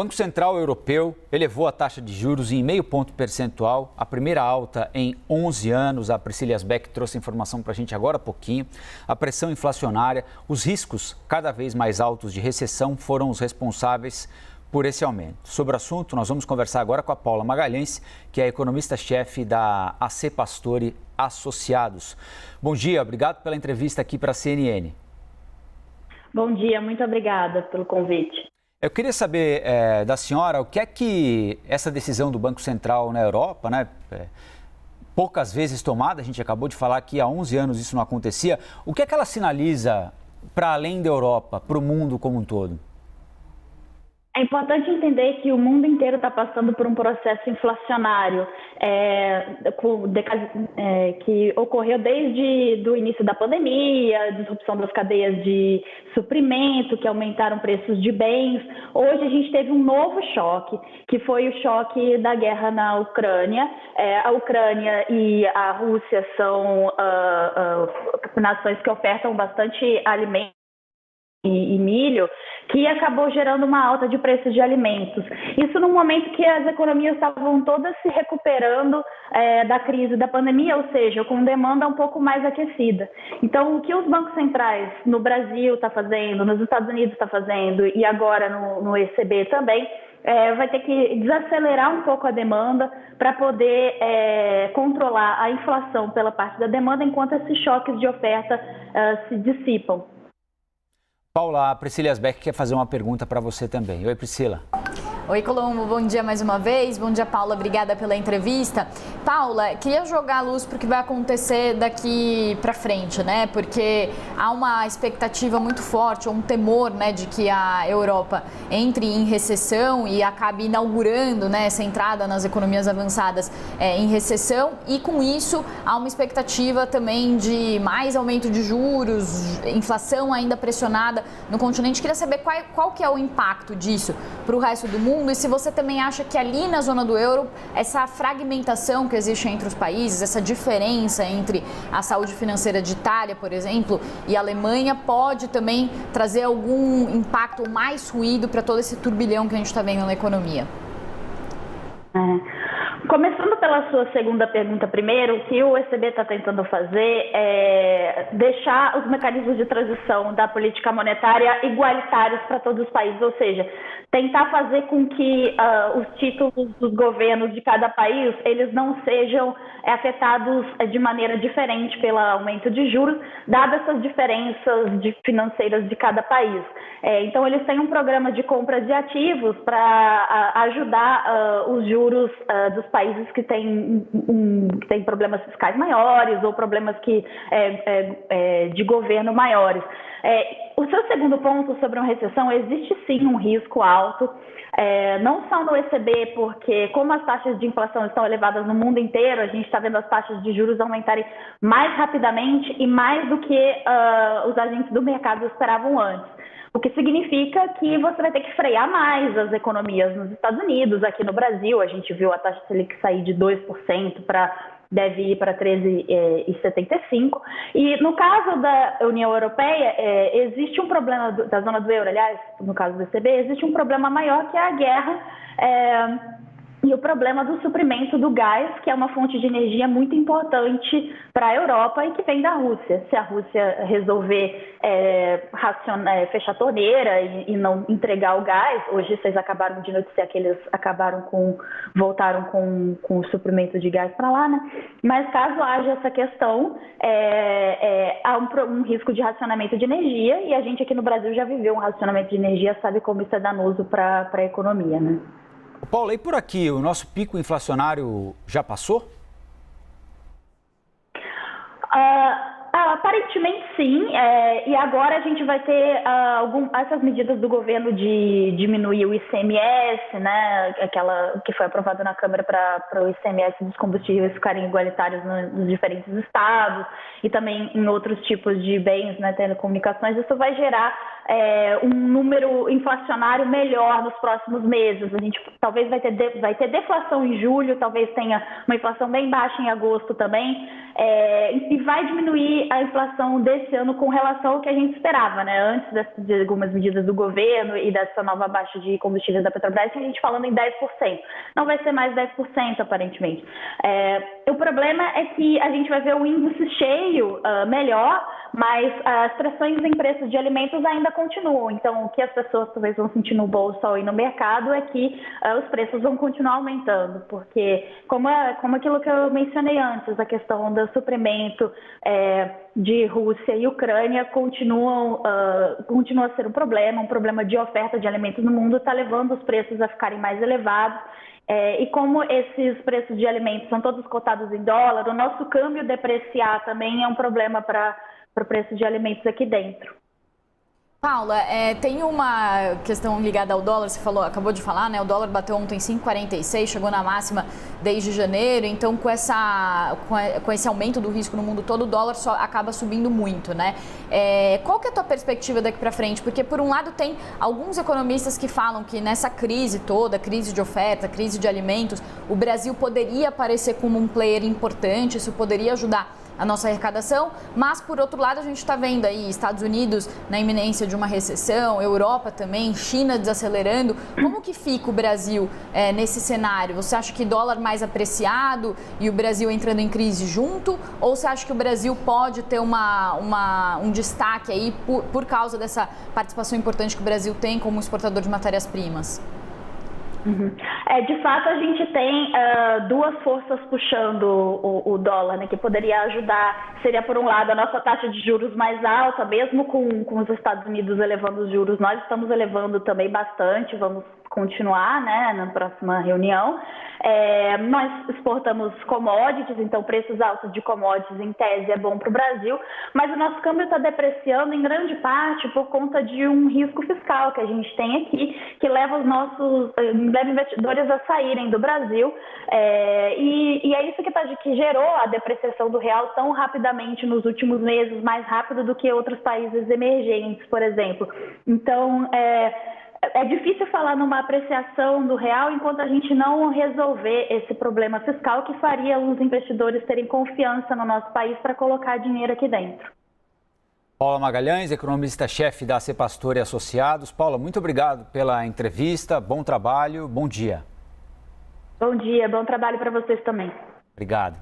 Banco Central Europeu elevou a taxa de juros em 0,5 ponto percentual, a primeira alta em 11 anos. A Priscila Asbeck trouxe informação para a gente agora há pouquinho. A pressão inflacionária, os riscos cada vez mais altos de recessão foram os responsáveis por esse aumento. Sobre o assunto, nós vamos conversar agora com a Paula Magalhães, que é economista-chefe da AC Pastore Associados. Bom dia, obrigado pela entrevista aqui para a CNN. Bom dia, muito obrigada pelo convite. Eu queria saber da senhora o que é que essa decisão do Banco Central na Europa, né, poucas vezes tomada, a gente acabou de falar que há 11 anos isso não acontecia, o que é que ela sinaliza para além da Europa, para o mundo como um todo? É importante entender que o mundo inteiro está passando por um processo inflacionário que ocorreu desde o início da pandemia, disrupção das cadeias de suprimento, que aumentaram preços de bens. Hoje a gente teve um novo choque, que foi o choque da guerra na Ucrânia. A Ucrânia e a Rússia são nações que ofertam bastante alimentos e milho, que acabou gerando uma alta de preços de alimentos. Isso no momento que as economias estavam todas se recuperando da crise da pandemia, ou seja, com demanda um pouco mais aquecida. Então, o que os bancos centrais no Brasil está fazendo, nos Estados Unidos está fazendo e agora no ECB também, vai ter que desacelerar um pouco a demanda para poder controlar a inflação pela parte da demanda enquanto esses choques de oferta se dissipam. Paula, a Priscila Asbeck quer fazer uma pergunta para você também. Oi, Priscila. Oi, Colombo, bom dia mais uma vez. Bom dia, Paula, obrigada pela entrevista. Paula, queria jogar a luz para o que vai acontecer daqui para frente, né? Porque há uma expectativa muito forte, um temor, né, de que a Europa entre em recessão e acabe inaugurando, né, essa entrada nas economias avançadas em recessão, e com isso há uma expectativa também de mais aumento de juros, inflação ainda pressionada no continente. Queria saber qual que é o impacto disso para o resto do mundo, e se você também acha que ali na zona do euro, essa fragmentação que existe entre os países, essa diferença entre a saúde financeira de Itália, por exemplo, e Alemanha, pode também trazer algum impacto, mais ruído para todo esse turbilhão que a gente está vendo na economia. Começando pela sua segunda pergunta primeiro, o que o ECB está tentando fazer é deixar os mecanismos de transição da política monetária igualitários para todos os países, ou seja, tentar fazer com que os títulos dos governos de cada país, eles não sejam afetados de maneira diferente pelo aumento de juros, dadas essas diferenças financeiras de cada país. Então, eles têm um programa de compra de ativos para ajudar os juros dos países que têm problemas fiscais maiores ou problemas de governo maiores. O seu segundo ponto sobre uma recessão, existe sim um risco alto, não só no ECB, porque como as taxas de inflação estão elevadas no mundo inteiro, a gente está vendo as taxas de juros aumentarem mais rapidamente e mais do que os agentes do mercado esperavam antes. O que significa que você vai ter que frear mais as economias nos Estados Unidos. Aqui no Brasil, a gente viu a taxa Selic sair de 2% deve ir para 13,75%. E no caso da União Europeia, existe um problema da zona do euro, aliás, no caso do ECB, existe um problema maior, que é a guerra e o problema do suprimento do gás, que é uma fonte de energia muito importante para a Europa e que vem da Rússia. Se a Rússia resolver fechar a torneira e não entregar o gás, hoje vocês acabaram de noticiar que eles voltaram com o suprimento de gás para lá, né? Mas caso haja essa questão, há um risco de racionamento de energia, e a gente aqui no Brasil já viveu um racionamento de energia, sabe como isso é danoso para a economia, né? Paula, e por aqui, o nosso pico inflacionário já passou? Aparentemente sim, e agora a gente vai ter essas medidas do governo de diminuir o ICMS, né, aquela que foi aprovada na Câmara para o ICMS dos combustíveis ficarem igualitários nos diferentes estados e também em outros tipos de bens, né, telecomunicações. Isso vai gerar um número inflacionário melhor nos próximos meses. A gente talvez vai ter deflação em julho, talvez tenha uma inflação bem baixa em agosto também, e vai diminuir a inflação desse ano com relação ao que a gente esperava, né? Antes de algumas medidas do governo e dessa nova baixa de combustíveis da Petrobras, a gente falando em 10%. Não vai ser mais 10%, aparentemente. O problema é que a gente vai ver o índice cheio melhor, mas as pressões em preços de alimentos ainda continuam. Então, o que as pessoas talvez vão sentir no bolso ou no mercado é que os preços vão continuar aumentando, porque como aquilo que eu mencionei antes, a questão do suprimento de Rússia e Ucrânia continua a ser um problema de oferta de alimentos no mundo, está levando os preços a ficarem mais elevados. E como esses preços de alimentos são todos cotados em dólar, o nosso câmbio depreciar também é um problema para o preço de alimentos aqui dentro. Paula, tem uma questão ligada ao dólar, você acabou de falar, né? O dólar bateu ontem 5,46, chegou na máxima desde janeiro, então com esse aumento do risco no mundo todo, o dólar só acaba subindo muito, né? Qual que é a tua perspectiva daqui para frente? Porque por um lado tem alguns economistas que falam que nessa crise toda, crise de oferta, crise de alimentos, o Brasil poderia aparecer como um player importante, isso poderia ajudar a nossa arrecadação, mas por outro lado a gente está vendo aí Estados Unidos na iminência de uma recessão, Europa também, China desacelerando. Como que fica o Brasil nesse cenário? Você acha que dólar mais apreciado e o Brasil entrando em crise junto? Ou você acha que o Brasil pode ter um destaque aí por causa dessa participação importante que o Brasil tem como exportador de matérias-primas? De fato, a gente tem duas forças puxando o dólar, né, que poderia ajudar. Seria, por um lado, a nossa taxa de juros mais alta, mesmo com os Estados Unidos elevando os juros, nós estamos elevando também bastante, vamos continuar, né, na próxima reunião. Nós exportamos commodities, então preços altos de commodities em tese é bom para o Brasil, mas o nosso câmbio está depreciando em grande parte por conta de um risco fiscal que a gente tem aqui, que leva os nossos investidores a saírem do Brasil, e é isso que gerou a depreciação do real tão rapidamente nos últimos meses, mais rápido do que outros países emergentes, por exemplo. Então, é difícil falar numa apreciação do real enquanto a gente não resolver esse problema fiscal que faria os investidores terem confiança no nosso país para colocar dinheiro aqui dentro. Paula Magalhães, economista-chefe da AC Pastor e Associados. Paula, muito obrigado pela entrevista, bom trabalho, bom dia. Bom dia, bom trabalho para vocês também. Obrigado.